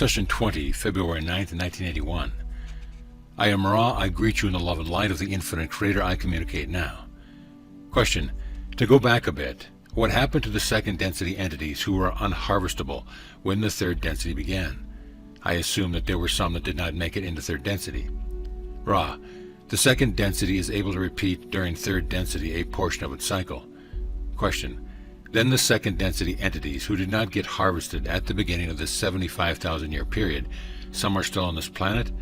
Session 20, February 9th, 1981. I am Ra. I greet you in the love and light of the infinite creator. I communicate now. Question. To go back a bit, what happened to the second density entities who were unharvestable when the third density began? I assume that there were some that did not make it into third density. Ra. The second density is able to repeat during third density a portion of its cycle. Question. Then the second density entities who did not get harvested at the beginning of this 75,000 year period, some are still on this planet,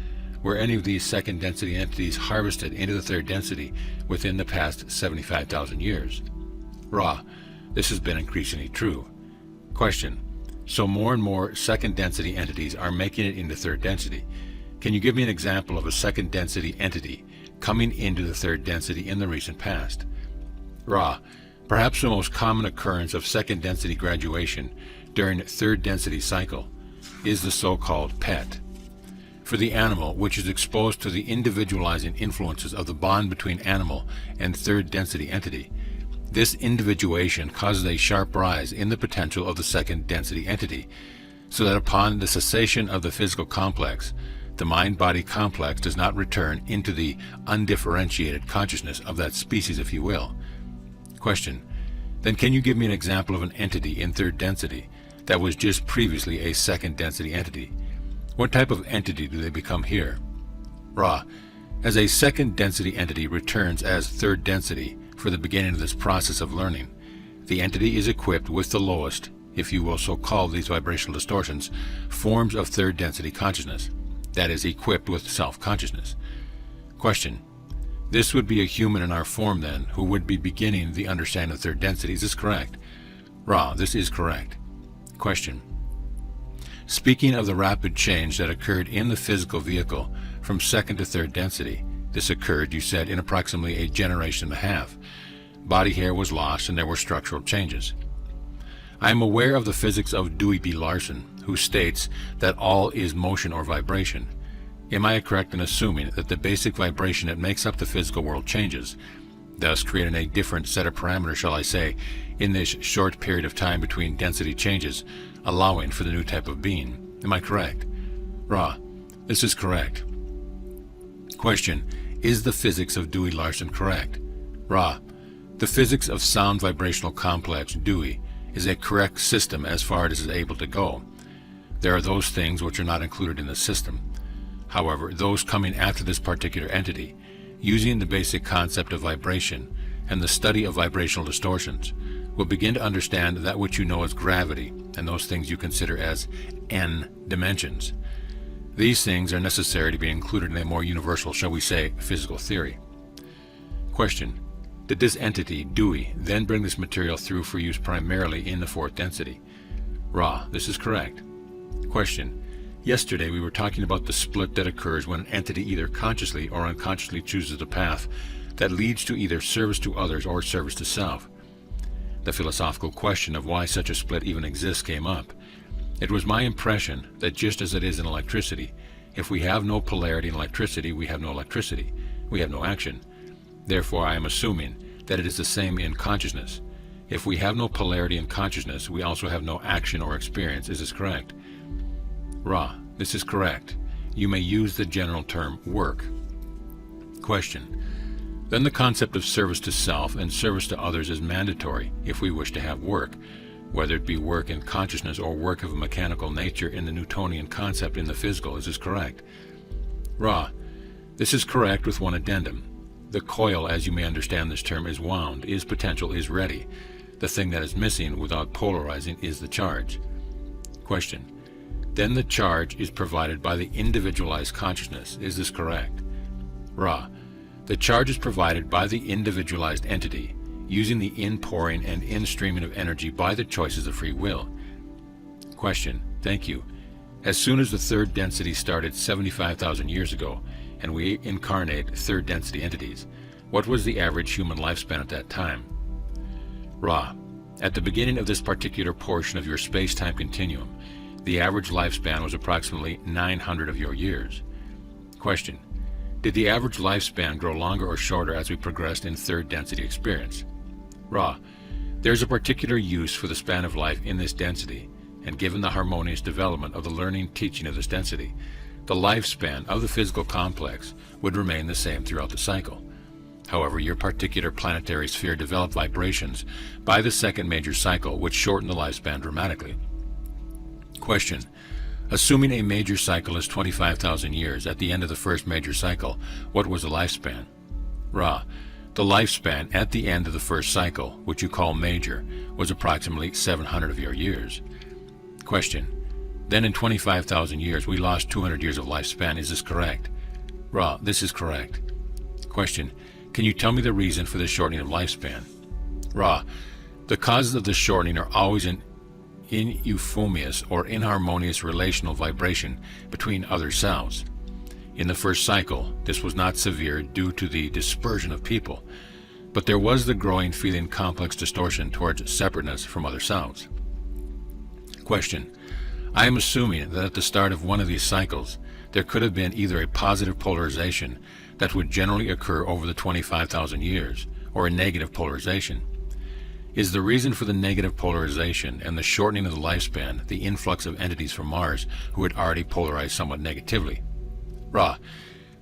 were any of these second density entities harvested into the third density within the past 75,000 years? Ra. This has been increasingly true. Question. So more and more second density entities are making it into third density. Can you give me an example of a second density entity coming into the third density in the recent past? Ra. Perhaps the most common occurrence of second density graduation during third density cycle is the so-called PET. For the animal, which is exposed to the individualizing influences of the bond between animal and third density entity, this individuation causes a sharp rise in the potential of the second density entity, so that upon the cessation of the physical complex, the mind-body complex does not return into the undifferentiated consciousness of that species, if you will. Question. Then can you give me an example of an entity in third density that was just previously a second density entity? What type of entity do they become here? Ra. As a second density entity returns as third density for the beginning of this process of learning, the entity is equipped with the lowest, if you will so call these vibrational distortions, forms of third density consciousness, that is, equipped with self-consciousness. Question. This would be a human in our form, then, who would be beginning the understanding of third density. Is this correct? Ra. This is correct. Question. Speaking of the rapid change that occurred in the physical vehicle from second to third density, this occurred, you said, in approximately a generation and a half. Body hair was lost and there were structural changes. I am aware of the physics of Dewey B. Larson, who states that all is motion or vibration. Am I correct in assuming that the basic vibration that makes up the physical world changes, thus creating a different set of parameters, shall I say, in this short period of time between density changes, allowing for the new type of being? Am I correct? Ra. This is correct. Question. Is the physics of Dewey Larson correct? Ra. The physics of sound vibrational complex, Dewey, is a correct system as far as it is able to go. There are those things which are not included in the system. However, those coming after this particular entity, using the basic concept of vibration and the study of vibrational distortions, will begin to understand that which you know as gravity and those things you consider as n dimensions. These things are necessary to be included in a more universal, shall we say, physical theory. Question. Did this entity, Dewey, then bring this material through for use primarily in the fourth density? Ra. This is correct. Question. Yesterday we were talking about the split that occurs when an entity either consciously or unconsciously chooses a path that leads to either service to others or service to self. The philosophical question of why such a split even exists came up. It was my impression that just as it is in electricity, if we have no polarity in electricity, we have no electricity. We have no action. Therefore, I am assuming that it is the same in consciousness. If we have no polarity in consciousness, we also have no action or experience. Is this correct? Ra. This is correct. You may use the general term work. Question. Then the concept of service to self and service to others is mandatory if we wish to have work, whether it be work in consciousness or work of a mechanical nature in the Newtonian concept in the physical. Is this correct? Ra. This is correct with one addendum. The coil, as you may understand this term, is wound, is potential, is ready. The thing that is missing without polarizing is the charge. Question. Then the charge is provided by the individualized consciousness. Is this correct? Ra. The charge is provided by the individualized entity, using the inpouring and instreaming of energy by the choices of free will. Question. Thank you. As soon as the third density started 75,000 years ago, and we incarnate third density entities, what was the average human lifespan at that time? Ra. At the beginning of this particular portion of your space-time continuum, the average lifespan was approximately 900 of your years. Question. Did the average lifespan grow longer or shorter as we progressed in third density experience? Ra. There's a particular use for the span of life in this density, and given the harmonious development of the learning teaching of this density, the lifespan of the physical complex would remain the same throughout the cycle. However, your particular planetary sphere developed vibrations by the second major cycle, which shortened the lifespan dramatically. Question: assuming a major cycle is 25,000 years, at the end of the first major cycle, what was the lifespan? Ra: the lifespan at the end of the first cycle, which you call major, was approximately 700 of your years. Question: then in 25,000 years we lost 200 years of lifespan, is this correct? Ra: this is correct. Question: can you tell me the reason for the shortening of lifespan? Ra: the causes of the shortening are always an euphonious or inharmonious relational vibration between other selves. In the first cycle, this was not severe due to the dispersion of people, but there was the growing feeling complex distortion towards separateness from other selves. Question: I am assuming that at the start of one of these cycles, there could have been either a positive polarization that would generally occur over the 25,000 years, or a negative polarization. Is the reason for the negative polarization and the shortening of the lifespan the influx of entities from Mars who had already polarized somewhat negatively? Ra: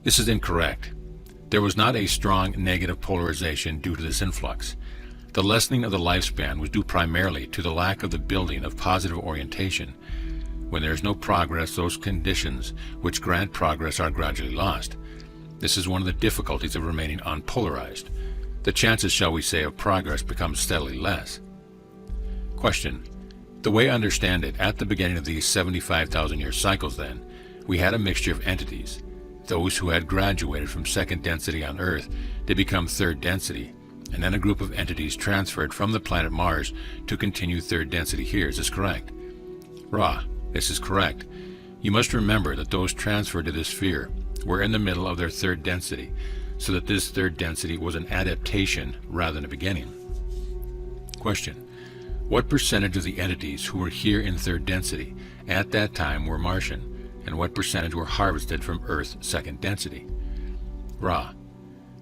this is incorrect. There was not a strong negative polarization due to this influx. The lessening of the lifespan was due primarily to the lack of the building of positive orientation. When there is no progress, those conditions which grant progress are gradually lost. This is one of the difficulties of remaining unpolarized. The chances, shall we say, of progress become steadily less. Question: the way I understand it, at the beginning of these 75,000-year cycles then, we had a mixture of entities. Those who had graduated from second density on Earth to become third density, and then a group of entities transferred from the planet Mars to continue third density here. Is this correct? Ra: this is correct. You must remember that those transferred to this sphere were in the middle of their third density, so that this third density was an adaptation rather than a beginning. Question: what percentage of the entities who were here in third density at that time were Martian, and what percentage were harvested from Earth's second density? Ra: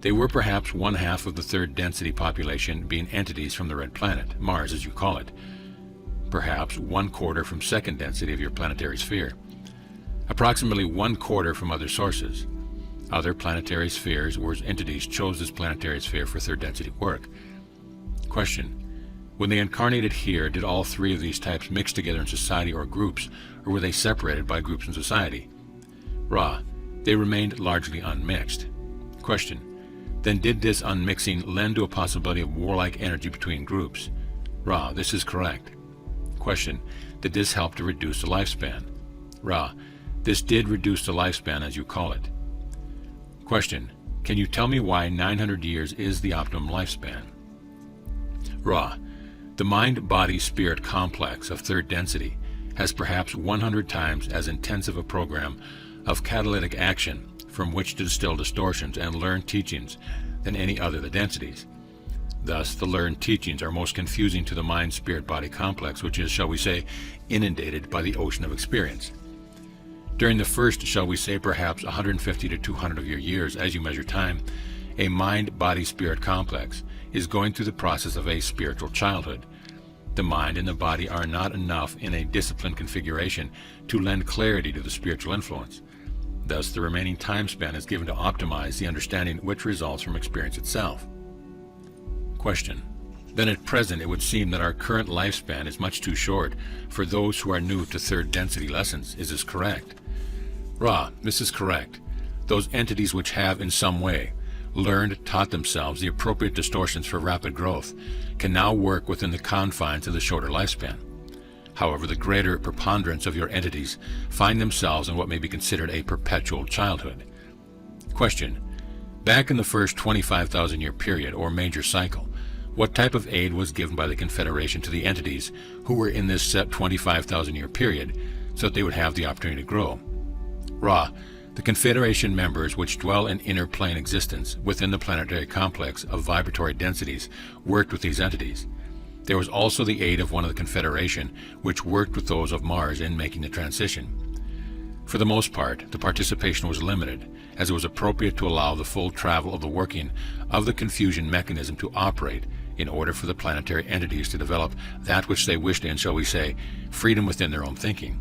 they were perhaps 1/2 of the third density population being entities from the red planet, Mars as you call it, perhaps 1/4 from second density of your planetary sphere, approximately 1/4 from other sources. Other planetary spheres where entities chose this planetary sphere for third density work. Question: when they incarnated here, did all three of these types mix together in society or groups, or were they separated by groups in society? Ra: they remained largely unmixed. Question: then did this unmixing lend to a possibility of warlike energy between groups? Ra: this is correct. Question: did this help to reduce the lifespan? Ra: this did reduce the lifespan as you call it. Question: can you tell me why 900 years is the optimum lifespan? Ra: the mind-body-spirit complex of third density has perhaps 100 times as intensive a program of catalytic action from which to distill distortions and learn teachings than any other of the densities. Thus, the learned teachings are most confusing to the mind-spirit-body complex, which is, shall we say, inundated by the ocean of experience. During the first, shall we say, perhaps 150 to 200 of your years as you measure time, a mind-body-spirit complex is going through the process of a spiritual childhood. The mind and the body are not enough in a disciplined configuration to lend clarity to the spiritual influence. Thus, the remaining time span is given to optimize the understanding which results from experience itself. Question: then at present it would seem that our current lifespan is much too short for those who are new to third density lessons. Is this correct? Ra: this is correct. Those entities which have in some way taught themselves the appropriate distortions for rapid growth can now work within the confines of the shorter lifespan. However, the greater preponderance of your entities find themselves in what may be considered a perpetual childhood. Question: back in the first 25,000-year period or major cycle, what type of aid was given by the Confederation to the entities who were in this set 25,000-year period so that they would have the opportunity to grow? Ra: the Confederation members which dwell in inner plane existence within the planetary complex of vibratory densities worked with these entities. There was also the aid of one of the Confederation which worked with those of Mars in making the transition. For the most part, the participation was limited, as it was appropriate to allow the full travel of the working of the confusion mechanism to operate in order for the planetary entities to develop that which they wished in, shall we say, freedom within their own thinking.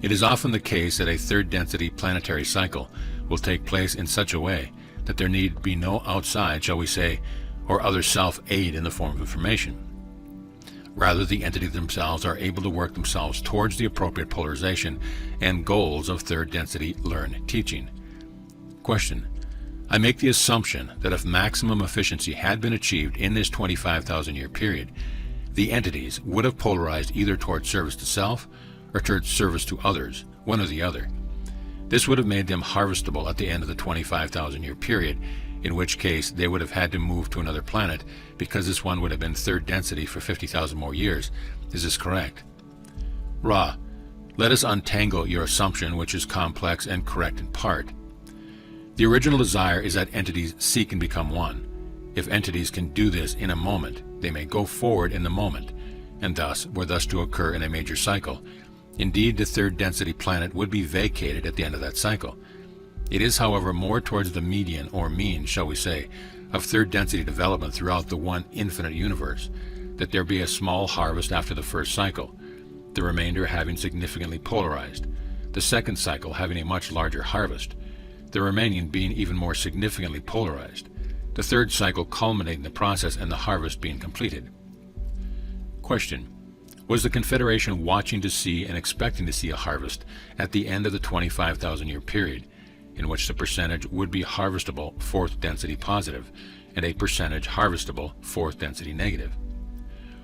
It is often the case that a third density planetary cycle will take place in such a way that there need be no outside, shall we say, or other self-aid in the form of information. Rather, the entities themselves are able to work themselves towards the appropriate polarization and goals of third density learned teaching. Question. I make the assumption that if maximum efficiency had been achieved in this 25,000-year period, the entities would have polarized either towards service to self or towards service to others, one or the other. This would have made them harvestable at the end of the 25,000-year period, in which case they would have had to move to another planet because this one would have been third density for 50,000 more years. Is this correct? Ra, let us untangle your assumption, which is complex and correct in part. The original desire is that entities seek and become one. If entities can do this in a moment, they may go forward in the moment, and thus were thus to occur in a major cycle. Indeed, the third density planet would be vacated at the end of that cycle. It is, however, more towards the median, or mean, shall we say, of third density development throughout the one infinite universe, that there be a small harvest after the first cycle, the remainder having significantly polarized, the second cycle having a much larger harvest, the remaining being even more significantly polarized, the third cycle culminating the process and the harvest being completed. Question. Was the Confederation watching to see and expecting to see a harvest at the end of the 25,000-year period, in which the percentage would be harvestable fourth density positive and a percentage harvestable fourth density negative?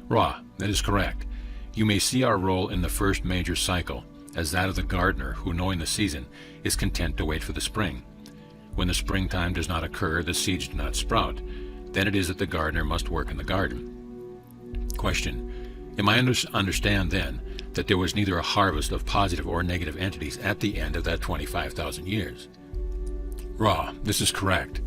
Ra, that is correct. You may see our role in the first major cycle as that of the gardener who, knowing the season, is content to wait for the spring. When the springtime does not occur, the seeds do not sprout. Then it is that the gardener must work in the garden. Question. Am I understand then that there was neither a harvest of positive or negative entities at the end of that 25,000 years? Ra, this is correct.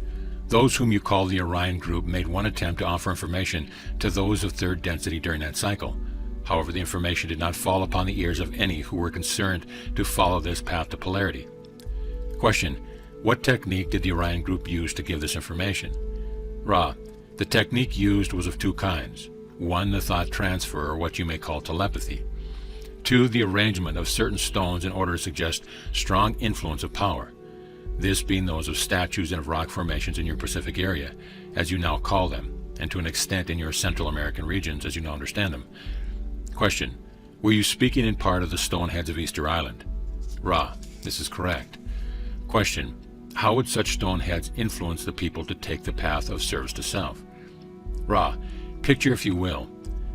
Those whom you call the Orion Group made one attempt to offer information to those of third density during that cycle. However, the information did not fall upon the ears of any who were concerned to follow this path to polarity. Question. What technique did the Orion Group use to give this information? Ra, the technique used was of two kinds. One, the thought transfer, or what you may call telepathy. Two, the arrangement of certain stones in order to suggest strong influence of power. This being those of statues and of rock formations in your Pacific area, as you now call them, and to an extent in your Central American regions, as you now understand them. Question. Were you speaking in part of the stone heads of Easter Island? Ra, this is correct. Question. How would such stone heads influence the people to take the path of service to self? Ra, picture, if you will,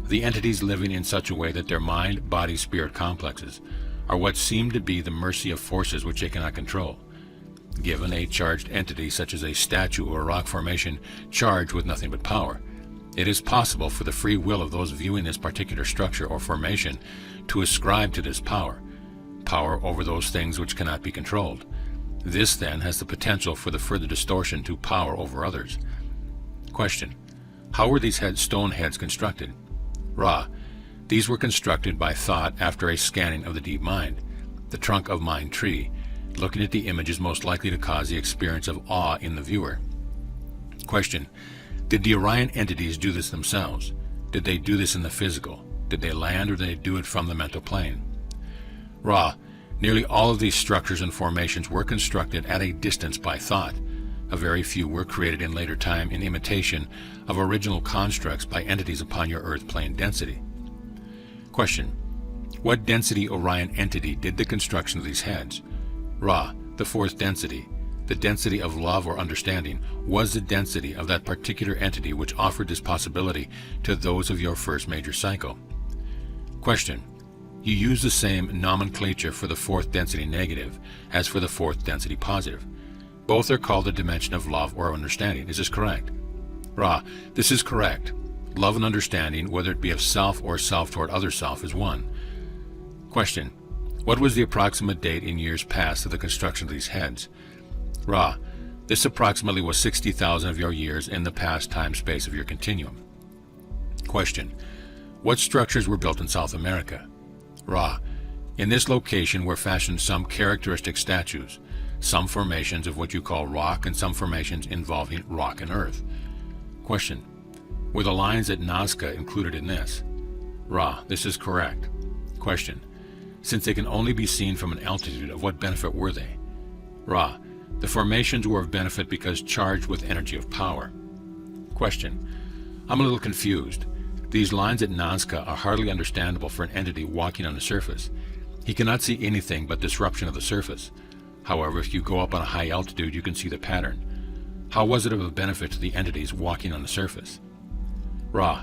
the entities living in such a way that their mind, body, spirit complexes are what seem to be the mercy of forces which they cannot control. Given a charged entity such as a statue or a rock formation charged with nothing but power, it is possible for the free will of those viewing this particular structure or formation to ascribe to this power over those things which cannot be controlled. This, then, has the potential for the further distortion to power over others. Question. How were these stone heads constructed? Ra, these were constructed by thought after a scanning of the deep mind, the trunk of mind tree, looking at the images most likely to cause the experience of awe in the viewer. Question. Did the Orion entities do this themselves? Did they do this in the physical? Did they land, or did they do it from the mental plane? Ra, nearly all of these structures and formations were constructed at a distance by thought. A very few were created in later time in imitation of original constructs by entities upon your Earth plane density. Question. What density Orion entity did the construction of these heads? Ra, the fourth density. The density of love or understanding was the density of that particular entity which offered this possibility to those of your first major cycle. Question. You use the same nomenclature for the fourth density negative as for the fourth density positive. Both are called the dimension of love or understanding. Is this correct? Ra, this is correct. Love and understanding, whether it be of self or self toward other self, is one. Question. What was the approximate date in years past of the construction of these heads? Ra, this approximately was 60,000 of your years in the past time-space of your continuum. Question. What structures were built in South America? Ra, in this location were fashioned some characteristic statues, some formations of what you call rock and some formations involving rock and earth. Question. Were the lines at Nazca included in this? Ra, this is correct. Question. Since they can only be seen from an altitude, of what benefit were they? Ra, the formations were of benefit because charged with energy of power. Question. I'm a little confused. These lines at Nazca are hardly understandable for an entity walking on the surface. He cannot see anything but disruption of the surface. However, if you go up on a high altitude, you can see the pattern. How was it of a benefit to the entities walking on the surface? Ra,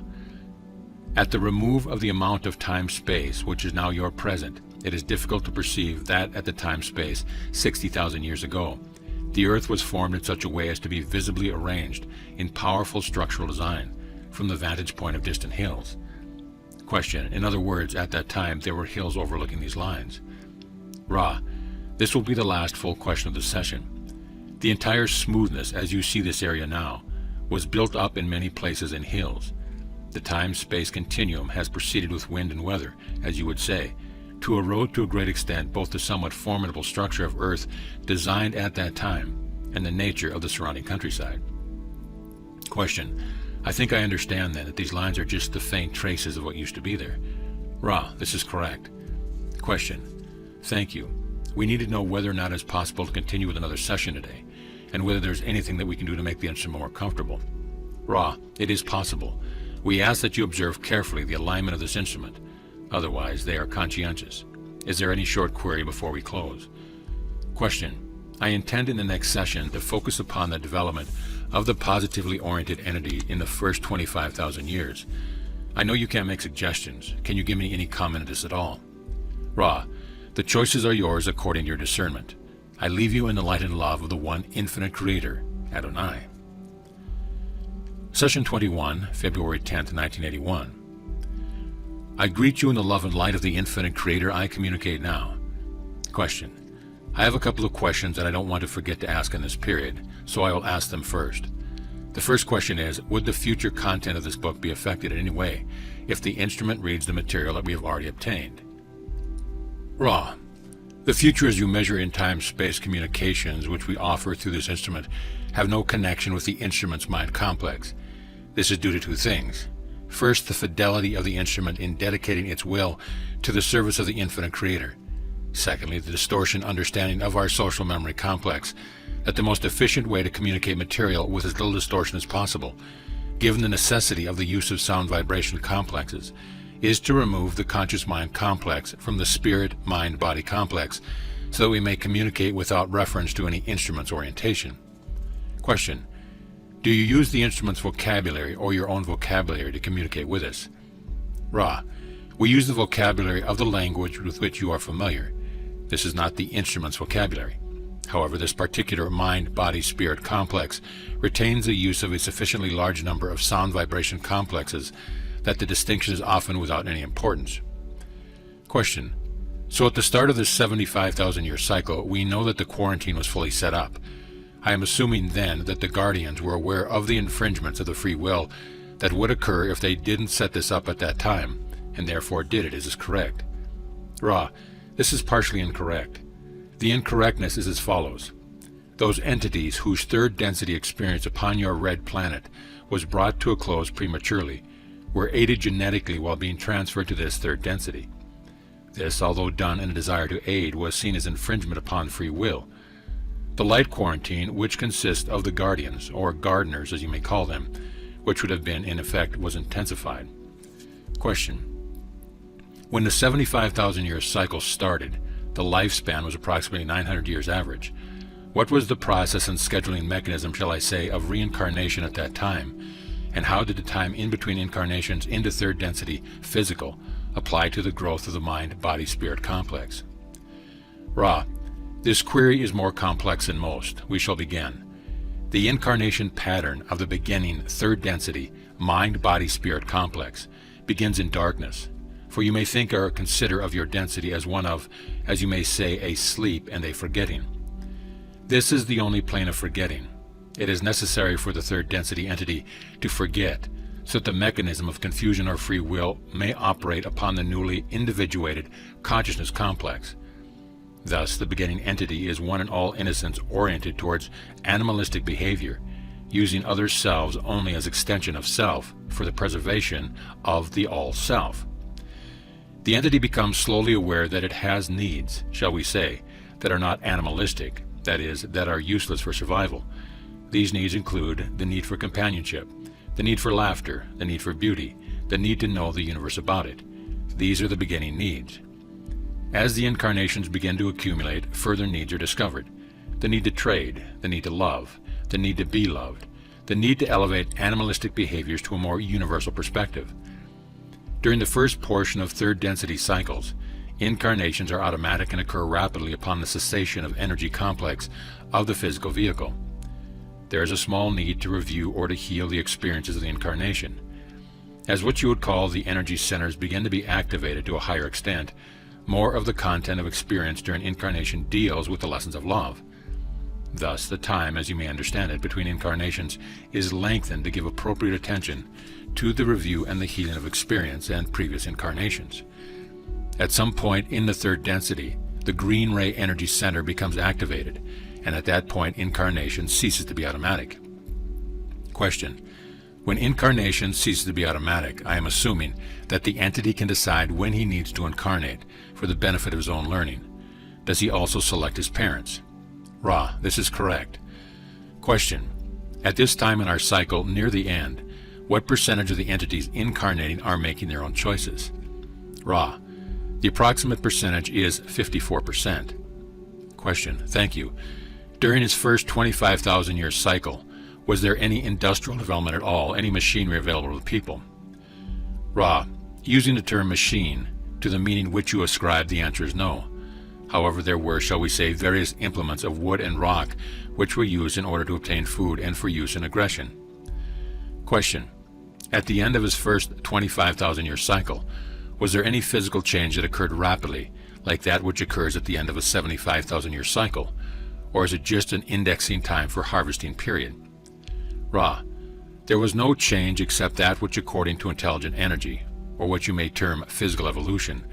at the remove of the amount of time-space, which is now your present, it is difficult to perceive that at the time-space 60,000 years ago, the Earth was formed in such a way as to be visibly arranged in powerful structural design from the vantage point of distant hills. Question. In other words, at that time, there were hills overlooking these lines. Ra, this will be the last full question of the session. The entire smoothness, as you see this area now, was built up in many places in hills. The time-space continuum has proceeded with wind and weather, as you would say, to erode to a great extent both the somewhat formidable structure of Earth designed at that time and the nature of the surrounding countryside. Question. I think I understand then that these lines are just the faint traces of what used to be there. Ra, this is correct. Question. Thank you. We need to know whether or not it's possible to continue with another session today, and whether there's anything that we can do to make the instrument more comfortable. Ra, it is possible. We ask that you observe carefully the alignment of this instrument. Otherwise, they are conscientious. Is there any short query before we close? Question. I intend in the next session to focus upon the development of the positively oriented entity in the first 25,000 years. I know you can't make suggestions. Can you give me any comment on this at all? Ra, the choices are yours according to your discernment. I leave you in the light and love of the one infinite Creator, Adonai. Session 21, February 10th, 1981. I greet you in the love and light of the infinite Creator I communicate now. Question. I have a couple of questions that I don't want to forget to ask in this period, so I will ask them first. The first question is, would the future content of this book be affected in any way if the instrument reads the material that we have already obtained? Ra, the future as you measure in time-space communications which we offer through this instrument have no connection with the instrument's mind complex. This is due to two things. First, the fidelity of the instrument in dedicating its will to the service of the infinite Creator. Secondly, the distortion understanding of our social memory complex that the most efficient way to communicate material with as little distortion as possible, given the necessity of the use of sound vibration complexes, is to remove the conscious mind complex from the spirit mind body complex so that we may communicate without reference to any instrument's orientation. Question. Do you use the instrument's vocabulary or your own vocabulary to communicate with us? Ra, we use the vocabulary of the language with which you are familiar. This is not the instrument's vocabulary. However, this particular mind-body-spirit complex retains the use of a sufficiently large number of sound vibration complexes that the distinction is often without any importance. Question. So at the start of this 75,000-year cycle, we know that the quarantine was fully set up. I am assuming then that the Guardians were aware of the infringements of the free will that would occur if they didn't set this up at that time, and therefore did it. Is this correct? Ra, this is partially incorrect. The incorrectness is as follows. Those entities whose third density experience upon your red planet was brought to a close prematurely were aided genetically while being transferred to this third density. This, although done in a desire to aid, was seen as infringement upon free will. The light quarantine, which consists of the Guardians, or Gardeners as you may call them, which would have been in effect, was intensified. Question. When the 75,000-year cycle started, the lifespan was approximately 900 years average. What was the process and scheduling mechanism, shall I say, of reincarnation at that time? And how did the time in between incarnations into third density, physical, apply to the growth of the mind-body-spirit complex? Ra, this query is more complex than most. We shall begin. The incarnation pattern of the beginning third density, mind-body-spirit complex, begins in darkness. For you may think or consider of your density as one of, as you may say, a sleep and a forgetting. This is the only plane of forgetting. It is necessary for the third density entity to forget, so that the mechanism of confusion or free will may operate upon the newly individuated consciousness complex. Thus, the beginning entity is one in all innocence oriented towards animalistic behavior, using other selves only as extension of self for the preservation of the all-self. The entity becomes slowly aware that it has needs, shall we say, that are not animalistic, that is, that are useless for survival. These needs include the need for companionship, the need for laughter, the need for beauty, the need to know the universe about it. These are the beginning needs. As the incarnations begin to accumulate, further needs are discovered. The need to trade, the need to love, the need to be loved, the need to elevate animalistic behaviors to a more universal perspective. During the first portion of third density cycles, incarnations are automatic and occur rapidly upon the cessation of energy complex of the physical vehicle. There is a small need to review or to heal the experiences of the incarnation. As what you would call the energy centers begin to be activated to a higher extent, more of the content of experience during incarnation deals with the lessons of love. Thus, the time, as you may understand it, between incarnations is lengthened to give appropriate attention to the review and the healing of experience and previous incarnations. At some point in the third density, the green ray energy center becomes activated, and at that point incarnation ceases to be automatic. Question: when incarnation ceases to be automatic, I am assuming that the entity can decide when he needs to incarnate for the benefit of his own learning. Does he also select his parents? Ra: this is correct. Question: at this time in our cycle, near the end, what percentage of the entities incarnating are making their own choices? Ra: the approximate percentage is 54%. Question: thank you. During his first 25,000-year cycle, was there any industrial development at all, any machinery available to the people? Ra: using the term machine to the meaning which you ascribe, the answer is no. However, there were, shall we say, various implements of wood and rock which were used in order to obtain food and for use in aggression. Question: at the end of his first 25,000-year cycle, was there any physical change that occurred rapidly, like that which occurs at the end of a 75,000-year cycle, or is it just an indexing time for harvesting period? Ra: there was no change except that which, according to intelligent energy, or what you may term physical evolution,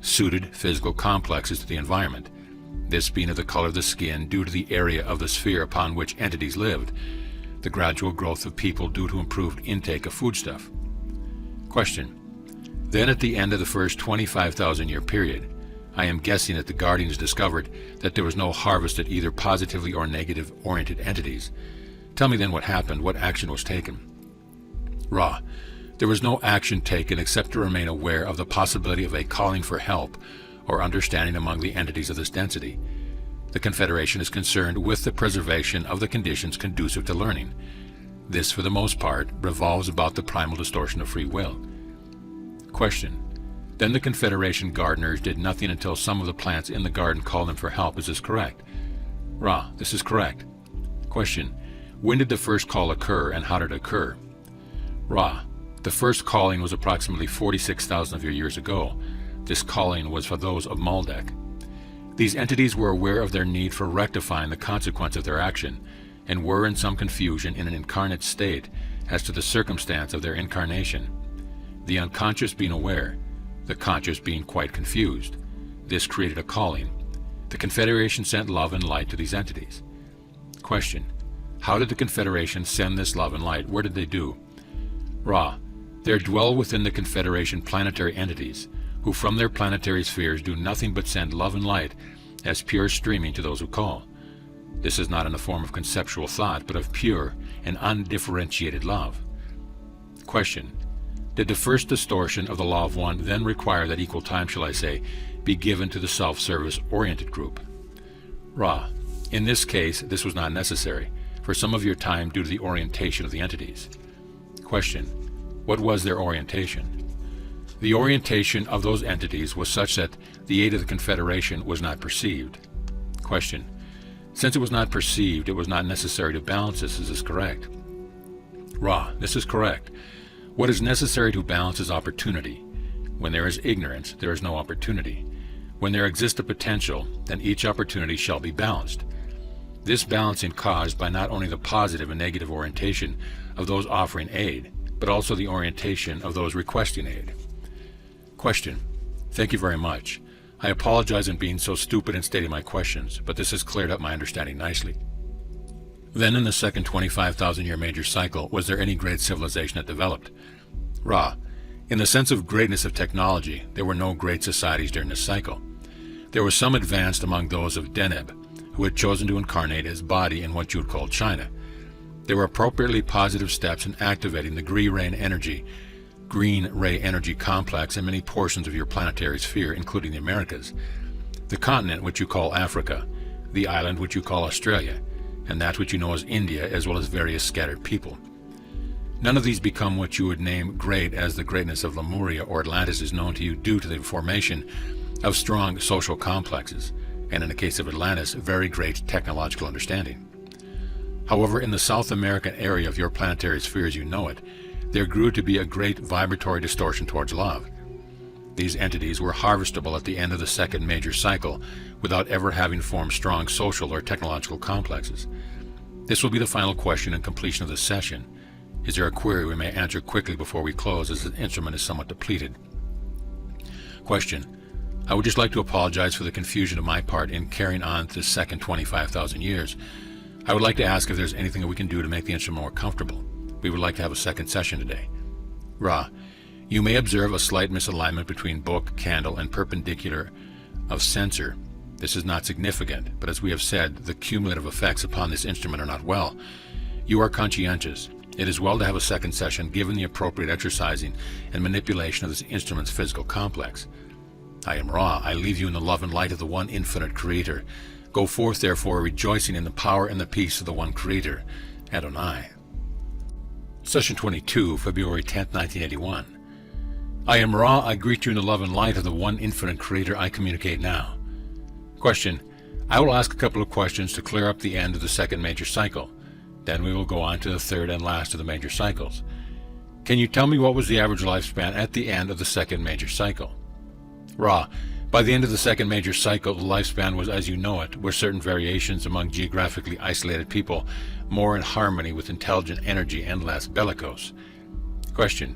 suited physical complexes to the environment, this being of the color of the skin due to the area of the sphere upon which entities lived, the gradual growth of people due to improved intake of foodstuff. Question: then at the end of the first 25,000-year period, I am guessing that the Guardians discovered that there was no harvest at either positively or negative-oriented entities. Tell me then what happened, what action was taken? Ra: there was no action taken except to remain aware of the possibility of a calling for help or understanding among the entities of this density. The Confederation is concerned with the preservation of the conditions conducive to learning. This, for the most part, revolves about the primal distortion of free will. Question: then the Confederation gardeners did nothing until some of the plants in the garden called them for help. Is this correct? Ra: this is correct. Question: when did the first call occur and how did it occur? Ra: the first calling was approximately 46,000 of your years ago. This calling was for those of Maldek. These entities were aware of their need for rectifying the consequence of their action, and were in some confusion in an incarnate state as to the circumstance of their incarnation. The unconscious being aware, the conscious being quite confused. This created a calling. The Confederation sent love and light to these entities. Question: how did the Confederation send this love and light? Where did they do? Ra: there dwell within the Confederation planetary entities, who from their planetary spheres do nothing but send love and light as pure streaming to those who call. This is not in the form of conceptual thought, but of pure and undifferentiated love. Question: did the first distortion of the Law of One then require that equal time, shall I say, be given to the self-service oriented group? Ra: in this case, this was not necessary, for some of your time due to the orientation of the entities. Question: what was their orientation? The orientation of those entities was such that the aid of the Confederation was not perceived. Question: since it was not perceived, it was not necessary to balance this. Is this correct? Ra: this is correct. What is necessary to balance is opportunity. When there is ignorance, there is no opportunity. When there exists a potential, then each opportunity shall be balanced. This balancing caused by not only the positive and negative orientation of those offering aid, but also the orientation of those requesting aid. Question: thank you very much. I apologize in being so stupid in stating my questions, but this has cleared up my understanding nicely. Then in the second 25,000-year major cycle, was there any great civilization that developed? Ra. In the sense of greatness of technology, there were no great societies during this cycle. There was some advanced among those of Deneb, who had chosen to incarnate his body in what you would call China. There were appropriately positive steps in activating the green ray energy complex in many portions of your planetary sphere, including the Americas, the continent which you call Africa, the island which you call Australia, and that which you know as India, as well as various scattered people. None of these become what you would name great, as the greatness of Lemuria or Atlantis is known to you due to the formation of strong social complexes, and in the case of Atlantis, very great technological understanding. However, in the South American area of your planetary sphere as you know it, there grew to be a great vibratory distortion towards love. These entities were harvestable at the end of the second major cycle without ever having formed strong social or technological complexes. This will be the final question and completion of this session. Is there a query we may answer quickly before we close, as the instrument is somewhat depleted? Question. I would just like to apologize for the confusion of my part in carrying on the second 25,000 years. I would like to ask if there's anything that we can do to make the instrument more comfortable. We would like to have a second session today. Ra. You may observe a slight misalignment between book, candle, and perpendicular of sensor. This is not significant, but as we have said, the cumulative effects upon this instrument are not well. You are conscientious. It is well to have a second session given the appropriate exercising and manipulation of this instrument's physical complex. I am Ra. I leave you in the love and light of the one infinite Creator. Go forth, therefore, rejoicing in the power and the peace of the one Creator, Adonai. Session 22, February 10, 1981. I am Ra. I greet you in the love and light of the one infinite Creator. I communicate now. Question. I will ask a couple of questions to clear up the end of the second major cycle. Then we will go on to the third and last of the major cycles. Can you tell me what was the average lifespan at the end of the second major cycle? Ra. By the end of the second major cycle, the lifespan was as you know it, with certain variations among geographically isolated people, more in harmony with intelligent energy and less bellicose. Question.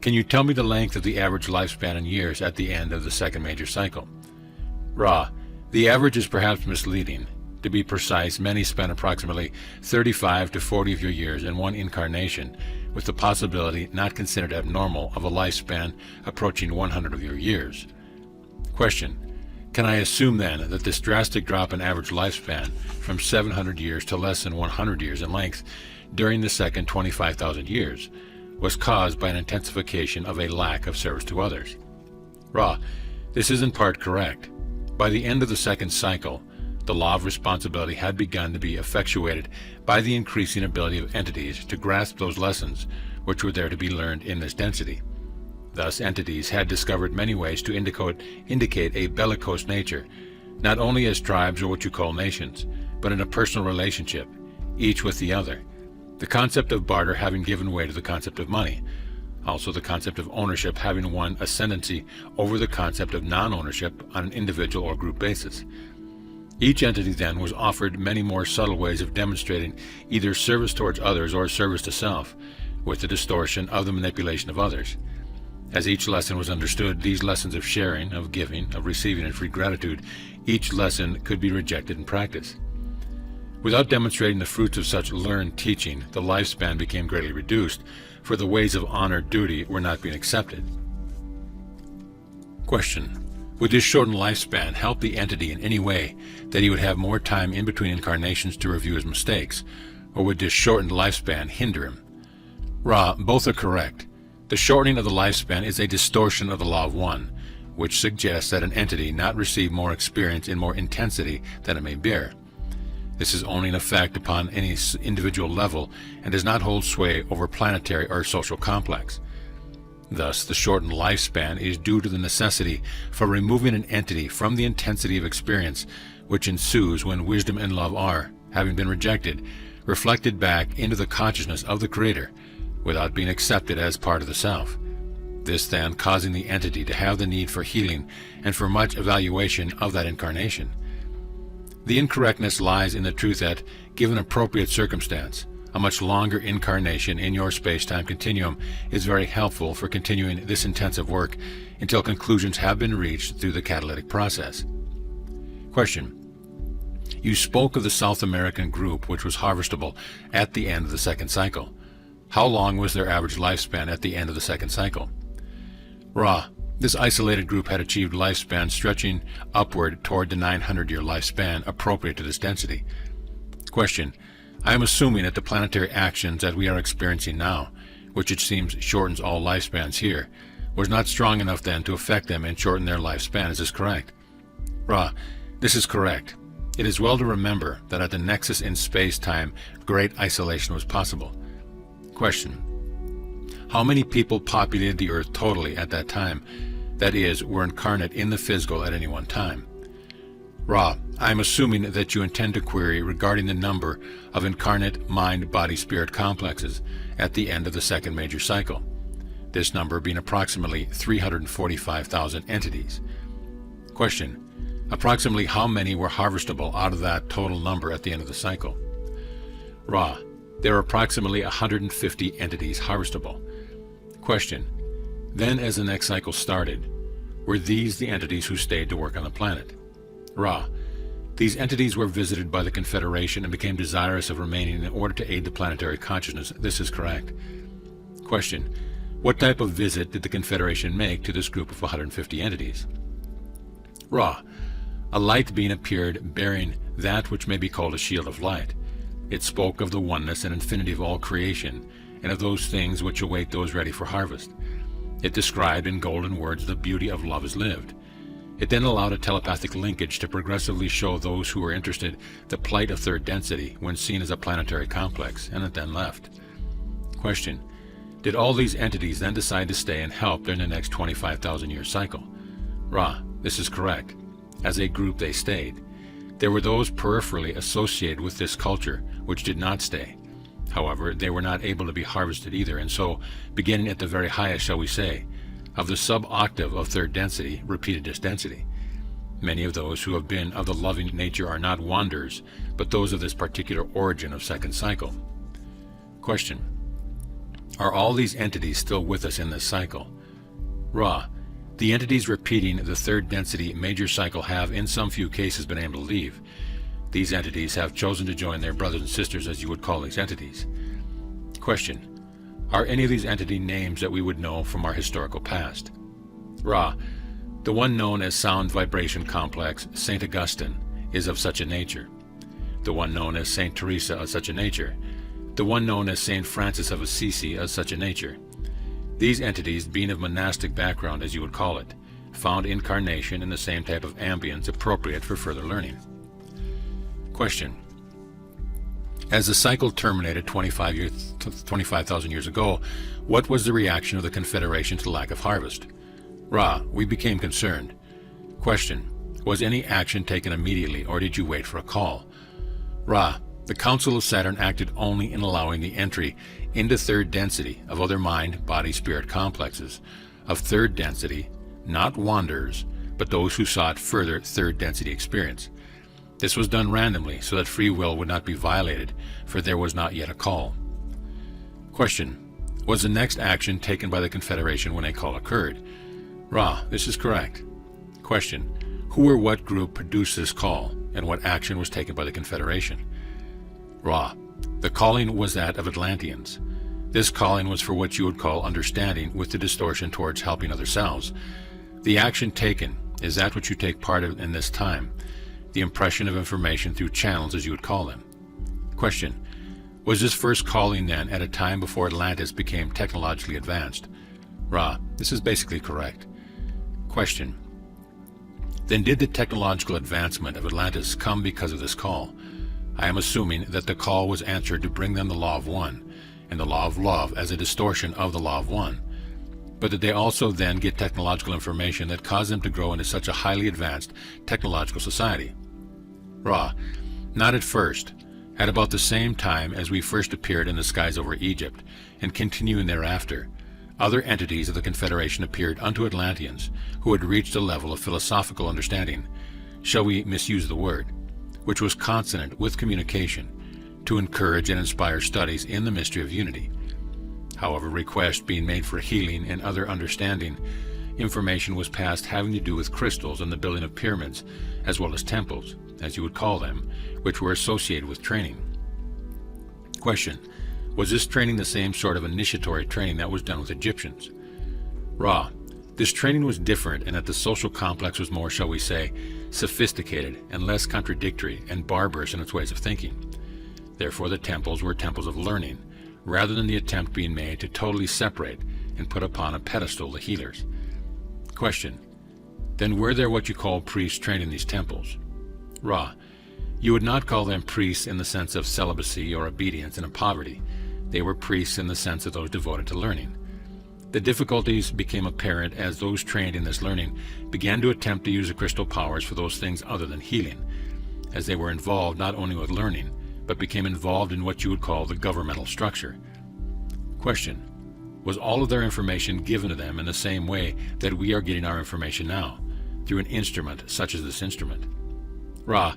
Can you tell me the length of the average lifespan in years at the end of the second major cycle? Ra. The average is perhaps misleading. To be precise, many spend approximately 35 to 40 of your years in one incarnation, with the possibility, not considered abnormal, of a lifespan approaching 100 of your years. Question. Can I assume then that this drastic drop in average lifespan from 700 years to less than 100 years in length during the second 25,000 years was caused by an intensification of a lack of service to others? Ra. This is in part correct. By the end of the second cycle, the law of responsibility had begun to be effectuated by the increasing ability of entities to grasp those lessons which were there to be learned in this density. Thus, entities had discovered many ways to indicate a bellicose nature, not only as tribes or what you call nations, but in a personal relationship, each with the other. The concept of barter having given way to the concept of money, also the concept of ownership having won ascendancy over the concept of non-ownership on an individual or group basis. Each entity then was offered many more subtle ways of demonstrating either service towards others or service to self, with the distortion of the manipulation of others. As each lesson was understood, these lessons of sharing, of giving, of receiving, and free gratitude, each lesson could be rejected in practice. Without demonstrating the fruits of such learned teaching, the lifespan became greatly reduced, for the ways of honor, duty were not being accepted. Question. Would this shortened lifespan help the entity in any way, that he would have more time in between incarnations to review his mistakes, or would this shortened lifespan hinder him? Ra. Both are correct. The shortening of the lifespan is a distortion of the law of one, which suggests that an entity not receive more experience in more intensity than it may bear. This is only an effect upon any individual level and does not hold sway over planetary or social complex. Thus, the shortened lifespan is due to the necessity for removing an entity from the intensity of experience which ensues when wisdom and love are, having been rejected, reflected back into the consciousness of the Creator, without being accepted as part of the self. This then causing the entity to have the need for healing and for much evaluation of that incarnation. The incorrectness lies in the truth that, given appropriate circumstance, a much longer incarnation in your space-time continuum is very helpful for continuing this intensive work until conclusions have been reached through the catalytic process. Question. You spoke of the South American group which was harvestable at the end of the second cycle. How long was their average lifespan at the end of the second cycle? Ra, this isolated group had achieved lifespan stretching upward toward the 900-year lifespan appropriate to this density. Question. I am assuming that the planetary actions that we are experiencing now, which it seems shortens all lifespans here, was not strong enough then to affect them and shorten their lifespan. Is this correct? Ra, this is correct. It is well to remember that at the nexus in space-time, great isolation was possible. Question. How many people populated the Earth totally at that time, that is, were incarnate in the physical at any one time? Ra, I am assuming that you intend to query regarding the number of incarnate mind-body-spirit complexes at the end of the second major cycle, this number being approximately 345,000 entities. Question. Approximately how many were harvestable out of that total number at the end of the cycle? Ra, there are approximately 150 entities harvestable. Question. Then as the next cycle started, were these the entities who stayed to work on the planet? Ra, these entities were visited by the Confederation and became desirous of remaining in order to aid the planetary consciousness. This is correct. Question. What type of visit did the Confederation make to this group of 150 entities? Ra, a light being appeared bearing that which may be called a shield of light. It spoke of the oneness and infinity of all creation, and of those things which await those ready for harvest. It described in golden words the beauty of love as lived. It then allowed a telepathic linkage to progressively show those who were interested the plight of third density when seen as a planetary complex, and it then left. Question. Did all these entities then decide to stay and help during the next 25,000-year cycle? Ra, this is correct. As a group they stayed. There were those peripherally associated with this culture which did not stay. However, they were not able to be harvested either, and so, beginning at the very highest, shall we say, of the sub-octave of third density, repeated this density. Many of those who have been of the loving nature are not wanderers, but those of this particular origin of second cycle. Question. Are all these entities still with us in this cycle? Ra, the entities repeating the third density major cycle have, in some few cases, been able to leave. These entities have chosen to join their brothers and sisters, as you would call these entities. Question. Are any of these entity names that we would know from our historical past? Ra, the one known as Sound Vibration Complex, St. Augustine, is of such a nature. The one known as St. Teresa of such a nature. The one known as St. Francis of Assisi of such a nature. These entities, being of monastic background, as you would call it, found incarnation in the same type of ambience appropriate for further learning. Question. As the cycle terminated 25,000 years ago, what was the reaction of the Confederation to the lack of harvest? Ra, we became concerned. Question. Was any action taken immediately, or did you wait for a call? Ra, the Council of Saturn acted only in allowing the entry into third density of other mind, body, spirit complexes of third density, not wanderers, but those who sought further third density experience. This was done randomly so that free will would not be violated, for there was not yet a call. Question. Was the next action taken by the Confederation when a call occurred? Ra, this is correct. Question. Who or what group produced this call, and what action was taken by the Confederation? Ra, the calling was that of Atlanteans. This calling was for what you would call understanding, with the distortion towards helping other selves. The action taken is that which you take part in this time, the impression of information through channels, as you would call them. Question. Was this first calling then at a time before Atlantis became technologically advanced? Ra, this is basically correct. Question. Then did the technological advancement of Atlantis come because of this call? I am assuming that the call was answered to bring them the Law of One, and the Law of Love as a distortion of the Law of One. But did they also then get technological information that caused them to grow into such a highly advanced technological society? Ra, not at first. At about the same time as we first appeared in the skies over Egypt, and continuing thereafter, other entities of the Confederation appeared unto Atlanteans who had reached a level of philosophical understanding, shall we misuse the word, which was consonant with communication, to encourage and inspire studies in the mystery of unity. However, requests being made for healing and other understanding, information was passed having to do with crystals and the building of pyramids, as well as temples. as you would call them, which were associated with training. Question: was this training the same sort of initiatory training that was done with Egyptians? Ra: this training was different in that the social complex was more, shall we say, sophisticated and less contradictory and barbarous in its ways of thinking. Therefore the temples were temples of learning, rather than the attempt being made to totally separate and put upon a pedestal the healers. Question: then were there what you call priests trained in these temples? Ra: you would not call them priests in the sense of celibacy or obedience and poverty. They were priests in the sense of those devoted to learning. The difficulties became apparent as those trained in this learning began to attempt to use the crystal powers for those things other than healing, as they were involved not only with learning, but became involved in what you would call the governmental structure. Question: was all of their information given to them in the same way that we are getting our information now, through an instrument such as this instrument? Ra: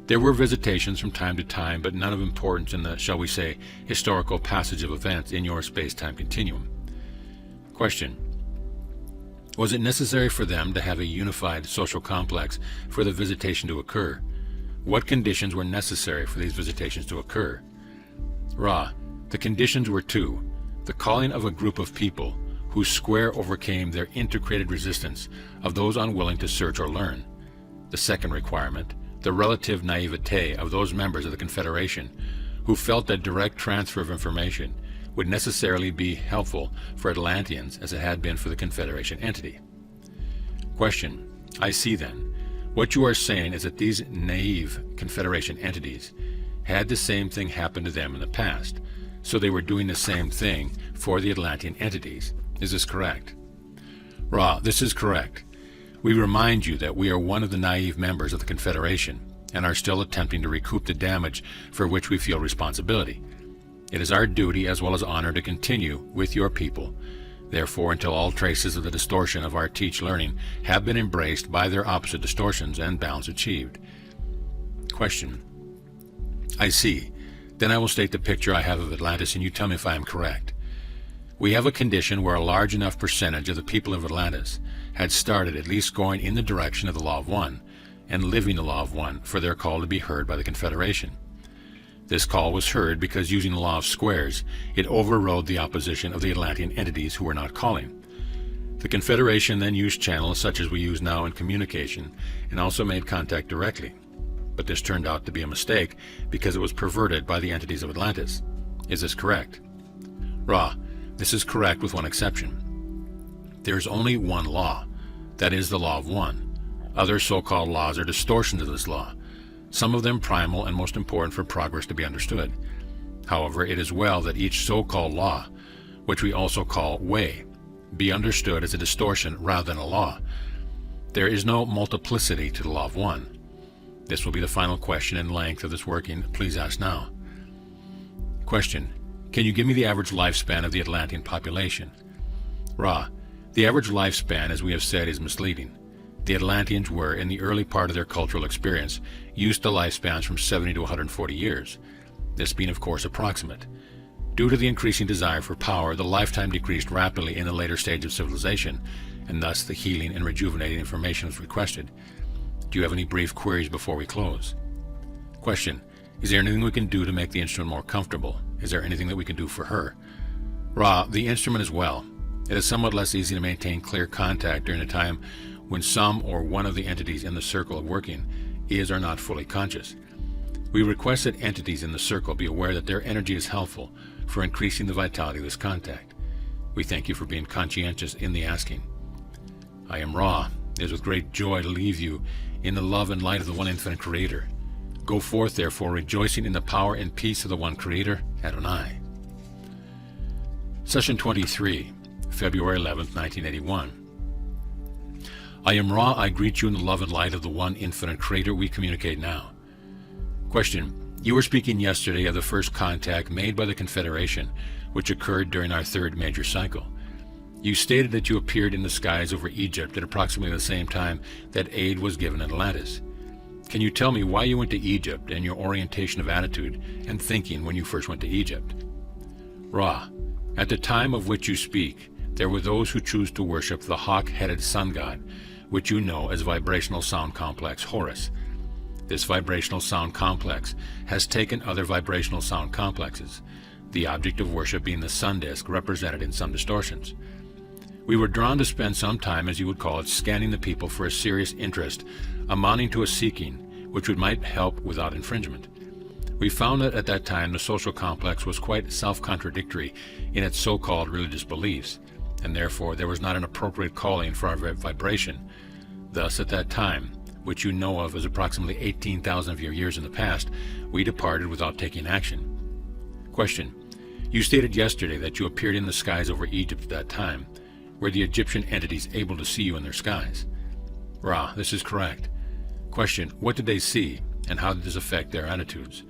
there were visitations from time to time, but none of importance in the, shall we say, historical passage of events in your space-time continuum. Question: was it necessary for them to have a unified social complex for the visitation to occur? What conditions were necessary for these visitations to occur? Ra: the conditions were two: the calling of a group of people whose square overcame their integrated resistance of those unwilling to search or learn. The second requirement, the relative naivete of those members of the Confederation who felt that direct transfer of information would necessarily be helpful for Atlanteans as it had been for the Confederation entity. Question: I see then. What you are saying is that these naive Confederation entities had the same thing happen to them in the past, so they were doing the same thing for the Atlantean entities. Is this correct? Ra: this is correct. We remind you that we are one of the naive members of the Confederation and are still attempting to recoup the damage for which we feel responsibility. It is our duty as well as honor to continue with your people, therefore, until all traces of the distortion of our teach learning have been embraced by their opposite distortions and balance achieved. Question: I see. Then I will state the picture I have of Atlantis, and you tell me if I am correct. We have a condition where a large enough percentage of the people of Atlantis had started at least going in the direction of the Law of One and living the Law of One for their call to be heard by the Confederation. This call was heard because, using the law of squares, it overrode the opposition of the Atlantean entities who were not calling. The Confederation then used channels such as we use now in communication and also made contact directly. But this turned out to be a mistake because it was perverted by the entities of Atlantis. Is this correct? Ra: this is correct with one exception. There is only one law, that is the Law of One. Other so-called laws are distortions of this law, some of them primal and most important for progress to be understood. However, it is well that each so-called law, which we also call way, be understood as a distortion rather than a law. There is no multiplicity to the Law of One. This will be the final question in length of this working. Please ask now. Question: can you give me the average lifespan of the Atlantean population? Ra: the average lifespan, as we have said, is misleading. The Atlanteans were, in the early part of their cultural experience, used to lifespans from 70 to 140 years, this being of course approximate. Due to the increasing desire for power, the lifetime decreased rapidly in the later stage of civilization, and thus the healing and rejuvenating information was requested. Do you have any brief queries before we close? Question: is there anything we can do to make the instrument more comfortable? Is there anything that we can do for her? Ra: the instrument as well. It is somewhat less easy to maintain clear contact during a time when some or one of the entities in the circle of working is or not fully conscious. We request that entities in the circle be aware that their energy is helpful for increasing the vitality of this contact. We thank you for being conscientious in the asking. I am Ra. It is with great joy to leave you in the love and light of the one infinite Creator. Go forth, therefore, rejoicing in the power and peace of the one Creator, Adonai. Session 23, February 11th, 1981. I am Ra. I greet you in the love and light of the one infinite Creator. We communicate now. Question: you were speaking yesterday of the first contact made by the Confederation, which occurred during our third major cycle. You stated that you appeared in the skies over Egypt at approximately the same time that aid was given in Atlantis. Can you tell me why you went to Egypt and your orientation of attitude and thinking when you first went to Egypt? Ra: at the time of which you speak, there were those who choose to worship the hawk-headed sun god, which you know as vibrational sound complex Horus. This vibrational sound complex has taken other vibrational sound complexes, the object of worship being the sun disk represented in some distortions. We were drawn to spend some time, as you would call it, scanning the people for a serious interest amounting to a seeking which might help without infringement. We found that at that time the social complex was quite self-contradictory in its so-called religious beliefs, and therefore there was not an appropriate calling for our vibration. Thus, at that time, which you know of as approximately 18,000 of your years in the past, we departed without taking action. Question. You stated yesterday that you appeared in the skies over Egypt at that time. Were the Egyptian entities able to see you in their skies? Ra, this is correct. Question. What did they see, and how did this affect their attitudes?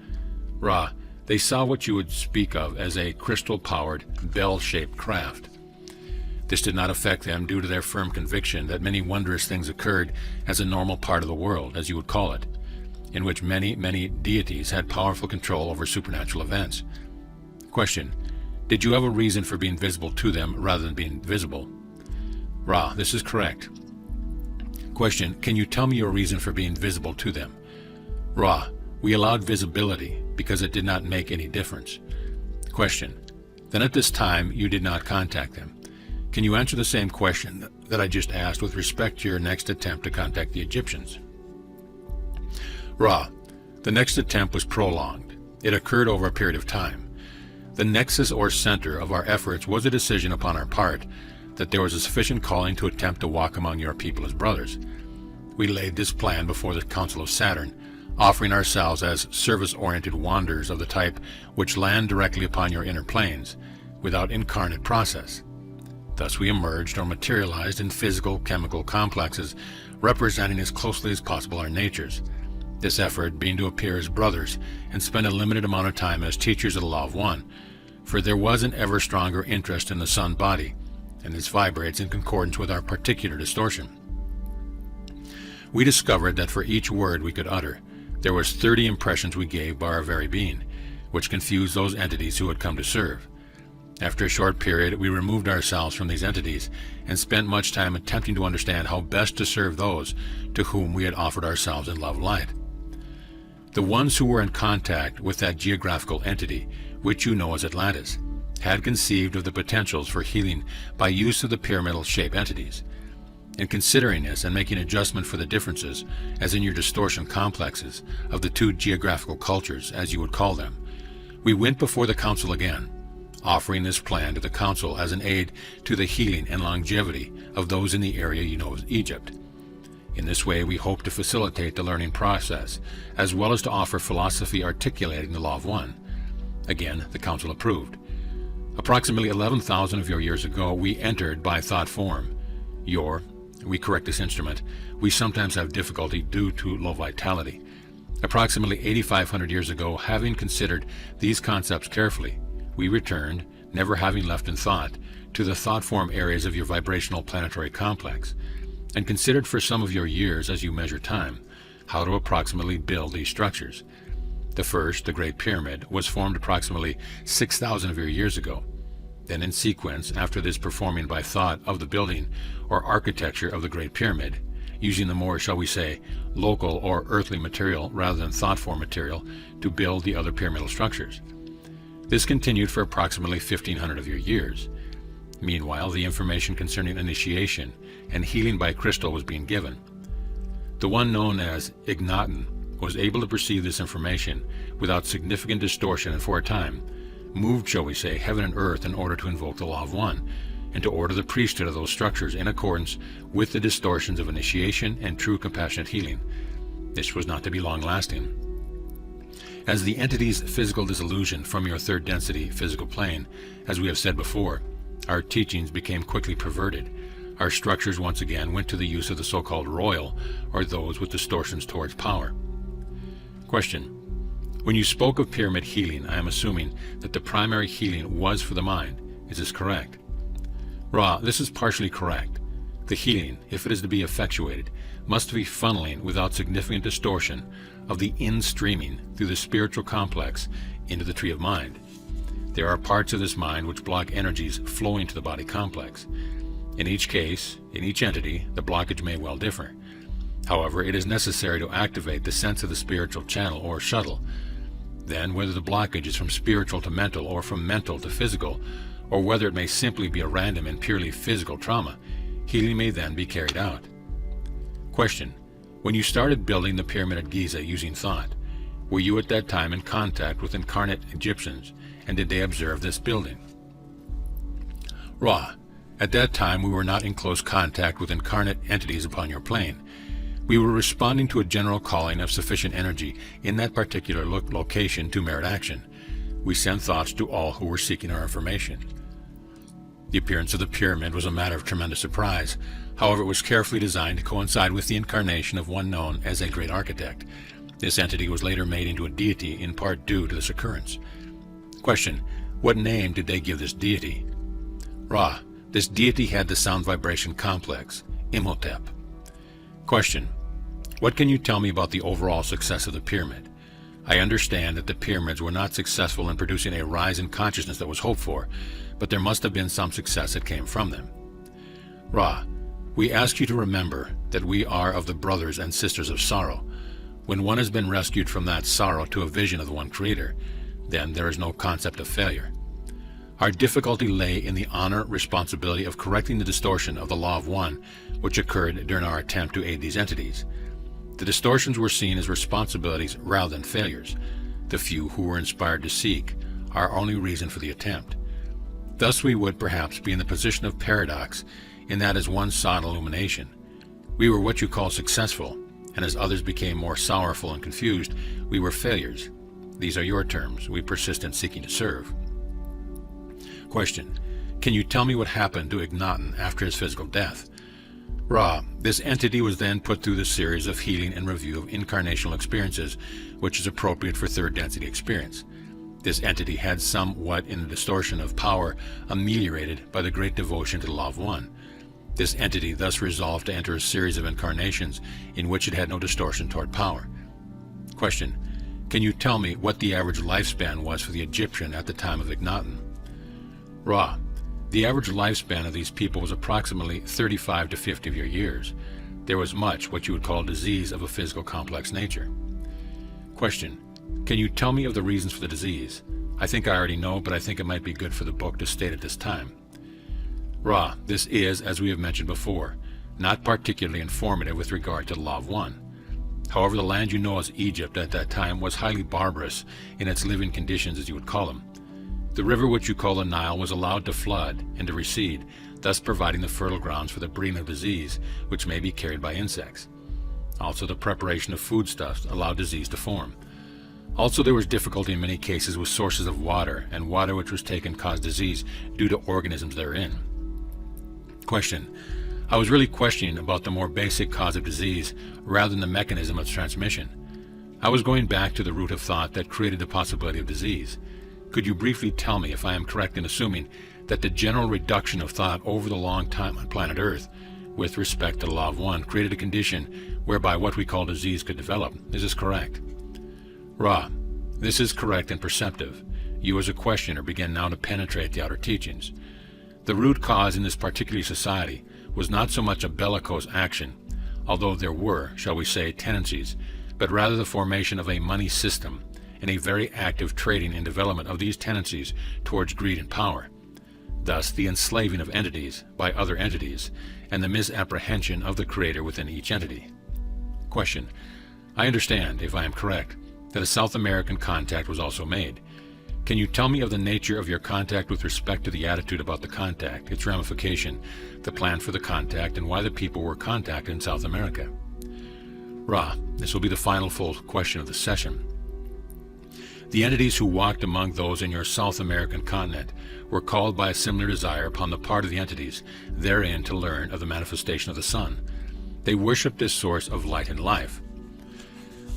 Ra, they saw what you would speak of as a crystal-powered, bell-shaped craft. This did not affect them due to their firm conviction that many wondrous things occurred as a normal part of the world, as you would call it, in which many, many deities had powerful control over supernatural events. Question. Did you have a reason for being visible to them rather than being visible? Ra, this is correct. Question. Can you tell me your reason for being visible to them? Ra, we allowed visibility because it did not make any difference. Question. Then at this time you did not contact them. Can you answer the same question that I just asked with respect to your next attempt to contact the Egyptians? Ra, the next attempt was prolonged. It occurred over a period of time. The nexus or center of our efforts was a decision upon our part that there was a sufficient calling to attempt to walk among your people as brothers. We laid this plan before the Council of Saturn, offering ourselves as service-oriented wanderers of the type which land directly upon your inner planes, without incarnate process. Thus we emerged or materialized in physical, chemical complexes, representing as closely as possible our natures. This effort being to appear as brothers and spend a limited amount of time as teachers of the Law of One, for there was an ever stronger interest in the sun body, and this vibrates in concordance with our particular distortion. We discovered that for each word we could utter, there was 30 impressions we gave by our very being, which confused those entities who had come to serve. After a short period, we removed ourselves from these entities and spent much time attempting to understand how best to serve those to whom we had offered ourselves in love light. The ones who were in contact with that geographical entity, which you know as Atlantis, had conceived of the potentials for healing by use of the pyramidal shape entities. In considering this and making adjustment for the differences, as in your distortion complexes, of the two geographical cultures, as you would call them, we went before the council again, offering this plan to the council as an aid to the healing and longevity of those in the area you know as Egypt. In this way, we hope to facilitate the learning process, as well as to offer philosophy articulating the Law of One. Again, the council approved. Approximately 11,000 of your years ago, we entered by thought form. We correct this instrument, we sometimes have difficulty due to low vitality. Approximately 8,500 years ago, having considered these concepts carefully, we returned, never having left in thought, to the thought form areas of your vibrational planetary complex, and considered for some of your years as you measure time, how to approximately build these structures. The first, the Great Pyramid, was formed approximately 6,000 of your years ago. Then in sequence, after this performing by thought of the building or architecture of the Great Pyramid, using the more, shall we say, local or earthly material rather than thought form material to build the other pyramidal structures. This continued for approximately 1,500 of your years. Meanwhile, the information concerning initiation and healing by crystal was being given. The one known as Ignaton was able to perceive this information without significant distortion and for a time moved, shall we say, heaven and earth in order to invoke the Law of One and to order the priesthood of those structures in accordance with the distortions of initiation and true compassionate healing. This was not to be long-lasting. As the entity's physical dissolution from your third density physical plane, as we have said before, our teachings became quickly perverted. Our structures once again went to the use of the so-called royal, or those with distortions towards power. Question. When you spoke of pyramid healing, I am assuming that the primary healing was for the mind. Is this correct? Ra, this is partially correct. The healing, if it is to be effectuated, must be funneling without significant distortion of the in-streaming through the spiritual complex into the tree of mind. There are parts of this mind which block energies flowing to the body complex. In each case, in each entity, the blockage may well differ. However, it is necessary to activate the sense of the spiritual channel or shuttle. Then, whether the blockage is from spiritual to mental or from mental to physical, or whether it may simply be a random and purely physical trauma, healing may then be carried out. Question: when you started building the pyramid at Giza using thought, were you at that time in contact with incarnate Egyptians, and did they observe this building? Ra: at that time we were not in close contact with incarnate entities upon your plane. We were responding to a general calling of sufficient energy in that particular location to merit action. We sent thoughts to all who were seeking our information. The appearance of the pyramid was a matter of tremendous surprise. However, it was carefully designed to coincide with the incarnation of one known as a great architect. This entity was later made into a deity, in part due to this occurrence. Question: what name did they give this deity? Ra: this deity had the sound vibration complex, Imhotep. Question: what can you tell me about the overall success of the pyramid? I understand that the pyramids were not successful in producing a rise in consciousness that was hoped for, but there must have been some success that came from them. Ra: we ask you to remember that we are of the brothers and sisters of sorrow. When one has been rescued from that sorrow to a vision of the one Creator, then there is no concept of failure. Our difficulty lay in the honor responsibility of correcting the distortion of the law of one, which occurred during our attempt to aid these entities. The distortions were seen as responsibilities rather than failures. The few who were inspired to seek our only reason for the attempt. Thus we would perhaps be in the position of paradox, in that as one sought illumination, we were what you call successful, and as others became more sorrowful and confused, we were failures. These are your terms. We persist in seeking to serve. Question: can you tell me what happened to Akhenaten after his physical death? Ra: this entity was then put through the series of healing and review of incarnational experiences, which is appropriate for third density experience. This entity had somewhat in the distortion of power ameliorated by the great devotion to the law of one. This entity thus resolved to enter a series of incarnations in which it had no distortion toward power. Question: can you tell me what the average lifespan was for the Egyptian at the time of Akhenaten? Ra: the average lifespan of these people was approximately 35 to 50 years. There was much what you would call disease of a physical complex nature. Question: can you tell me of the reasons for the disease? I think I already know, but I think it might be good for the book to state at this time. Ra: this is, as we have mentioned before, not particularly informative with regard to the law of one. However, the land you know as Egypt at that time was highly barbarous in its living conditions, as you would call them. The river which you call the Nile was allowed to flood and to recede, thus providing the fertile grounds for the breeding of disease, which may be carried by insects. Also, the preparation of foodstuffs allowed disease to form. Also, there was difficulty in many cases with sources of water, and water which was taken caused disease due to organisms therein. Question: I was really questioning about the more basic cause of disease rather than the mechanism of transmission. I was going back to the root of thought that created the possibility of disease. Could you briefly tell me if I am correct in assuming that the general reduction of thought over the long time on planet Earth, with respect to the law of one, created a condition whereby what we call disease could develop? Is this correct? Ra: this is correct and perceptive. You as a questioner begin now to penetrate the outer teachings. The root cause in this particular society was not so much a bellicose action, although there were, shall we say, tendencies, but rather the formation of a money system and a very active trading and development of these tendencies towards greed and power. Thus the enslaving of entities by other entities and the misapprehension of the Creator within each entity. Question: I understand, if I am correct, that a South American contact was also made. Can you tell me of the nature of your contact with respect to the attitude about the contact, its ramification, the plan for the contact, and why the people were contacted in South America? Ra: this will be the final full question of the session. The entities who walked among those in your South American continent were called by a similar desire upon the part of the entities therein to learn of the manifestation of the sun. They worshipped this source of light and life.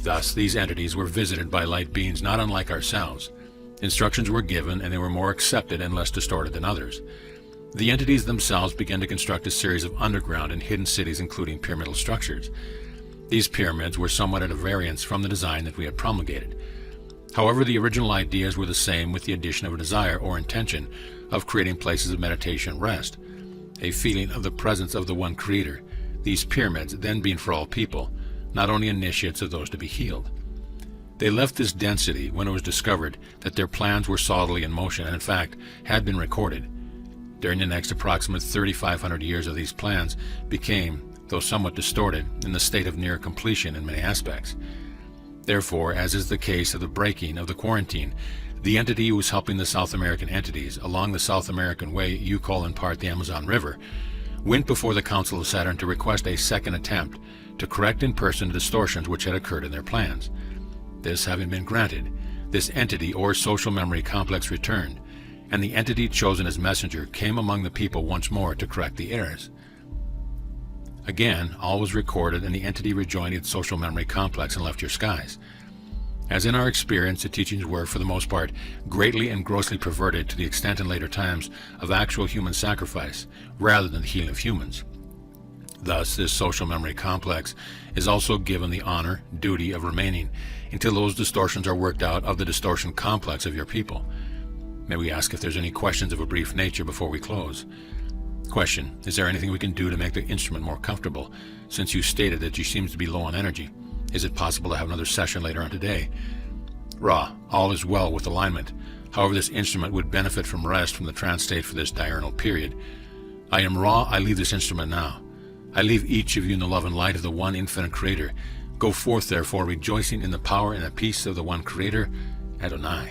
Thus, these entities were visited by light beings not unlike ourselves. Instructions were given, and they were more accepted and less distorted than others. The entities themselves began to construct a series of underground and hidden cities, including pyramidal structures. These pyramids were somewhat at a variance from the design that we had promulgated. However, the original ideas were the same, with the addition of a desire or intention of creating places of meditation and rest, a feeling of the presence of the one Creator, these pyramids then being for all people, not only initiates of those to be healed. They left this density when it was discovered that their plans were solidly in motion and in fact had been recorded. During the next approximate 3,500 years of these plans became, though somewhat distorted, in the state of near completion in many aspects. Therefore, as is the case of the breaking of the quarantine, the entity who was helping the South American entities along the South American way you call in part the Amazon River, went before the Council of Saturn to request a second attempt to correct in person the distortions which had occurred in their plans. This having been granted, this entity or social memory complex returned, and the entity chosen as messenger came among the people once more to correct the errors. Again, all was recorded and the entity rejoined its social memory complex and left your skies. As in our experience, the teachings were, for the most part, greatly and grossly perverted to the extent in later times of actual human sacrifice, rather than the healing of humans. Thus, this social memory complex is also given the honor, duty of remaining until those distortions are worked out of the distortion complex of your people. May we ask if there's any questions of a brief nature before we close? Question: is there anything we can do to make the instrument more comfortable, since you stated that she seems to be low on energy? Is it possible to have another session later on today? Ra, all is well with alignment. However, this instrument would benefit from rest from the trance state for this diurnal period. I am Ra, I leave this instrument now. I leave each of you in the love and light of the one infinite Creator. Go forth, therefore, rejoicing in the power and the peace of the one Creator, Adonai.